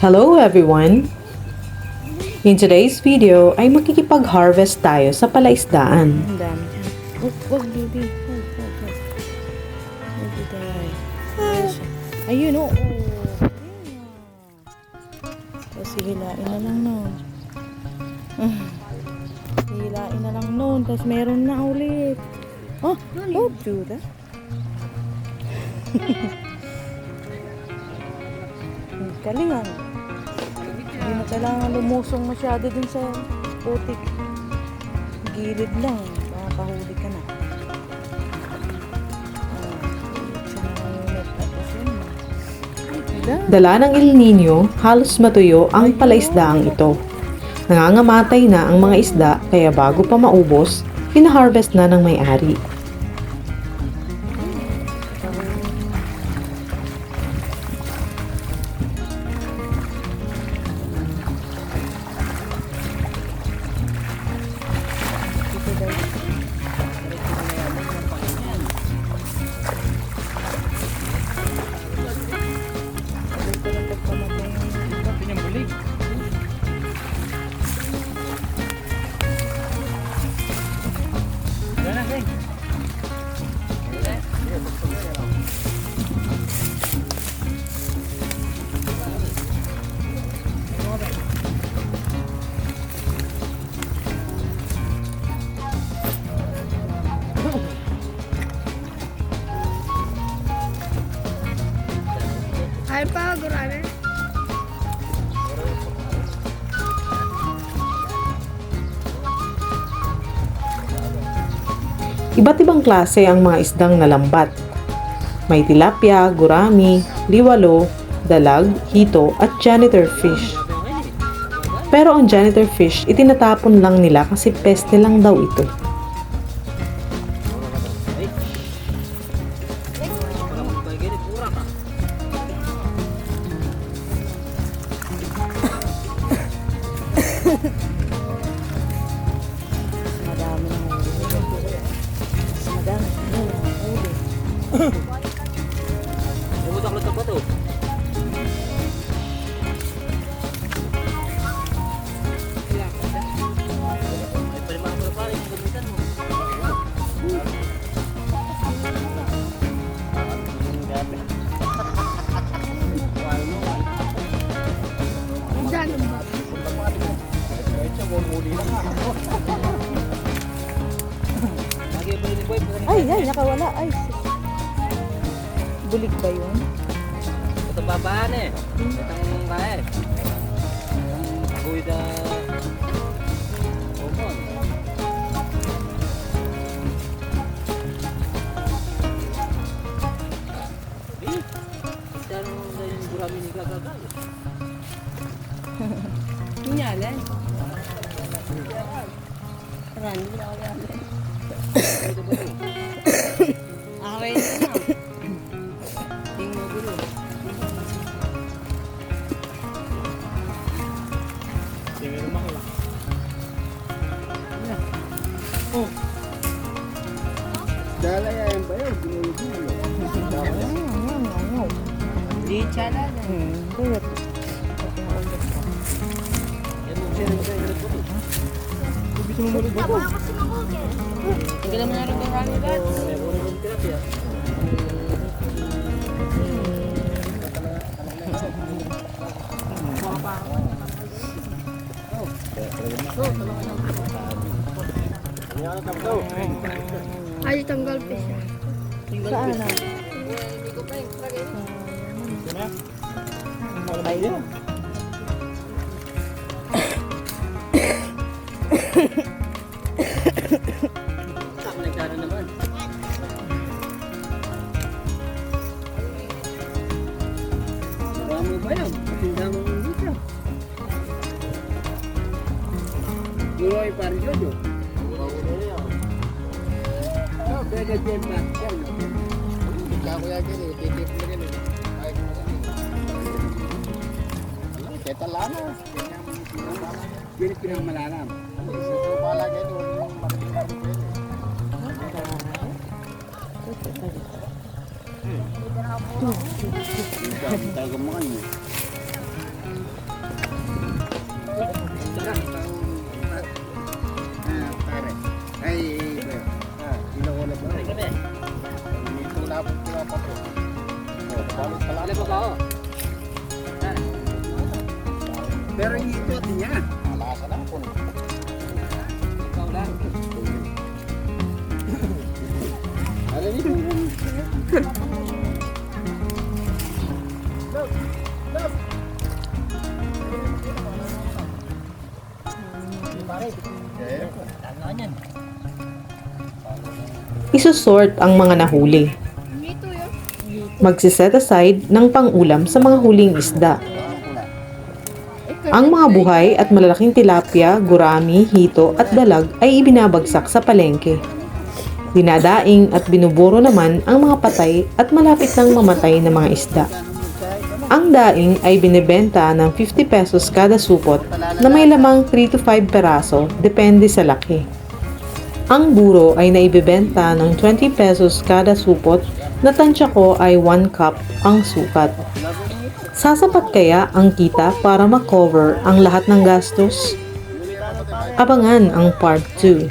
Hello everyone! In today's video ay makikipag-harvest tayo sa palaisdaan. Ang dami. Wag, baby. Wag. Baby, die. Ayun, oo. Tapos hihilain na lang nun. Hihilain na lang nun. Tapos meron na ulit. Oh, Judah. Kalingan. Hindi na kailangan lumusong masyado dun sa putik. Gilid lang. Makakahuli ka na. Dala ng El Nino, halos matuyo ang palaisdaang ito. Nangangamatay na ang mga isda kaya bago pa maubos, pina-harvest na ng may-ari. Ay pa, gurame. Iba't ibang klase ang mga isdang nalambat. May tilapia, gurami, liwalo, dalag, hito at janitor fish. Pero ang janitor fish itinatapon lang nila kasi peste lang daw ito. Madami ng huli. Madami ng huli. Lutak-lutak pa to. May palimang ko pa rin yung gamitan mo. Diyan ba? Ay, nakawala. Ay, bulig ba yun? Ito babaan eh. Itong kaya eh. Ang agoy na... Omon. Eh, dyan na yung gurami ni Gagagal. Nyalan. Rani na ako yan. Away na. Ting mo gulo. Dala yan ba yun? Ginulo-gulo. Di chala na. Bulat. Tignan mo na rin yung rani ba? Ay, tanggal fish. Saan na? Ayun. Tak, nagkano naman. Marami ba yan? Tinda mo yung dito. Duro ay parang Jojo. Pwede dyan ba? Bigla ko yan din eh. Titip mo rin eh. Keta lana. Pinag malalam. Bala ganyan. Talaga mo kayo. Alam mo ba ako? Pero hindi ito at niya. Ikaw lang. Isusort ang mga nahuli. Magsiset aside ng pang-ulam sa mga huling isda. Ang mga buhay at malalaking tilapia, gurami, hito at dalag ay ibinabagsak sa palengke. Dinadaing at binuburo naman ang mga patay at malapit nang mamatay na mga isda. Ang daing ay binebenta ng 50 pesos kada supot na may lamang 3 to 5 peraso depende sa laki. Ang buro ay naibebenta ng 20 pesos kada supot na tansya ko ay 1 cup ang sukat. Sasapat kaya ang kita para makover ang lahat ng gastos? Abangan ang part 2.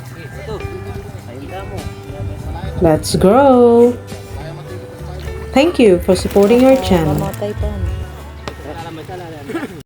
Let's grow! Thank you for supporting our channel. Mamatay pa.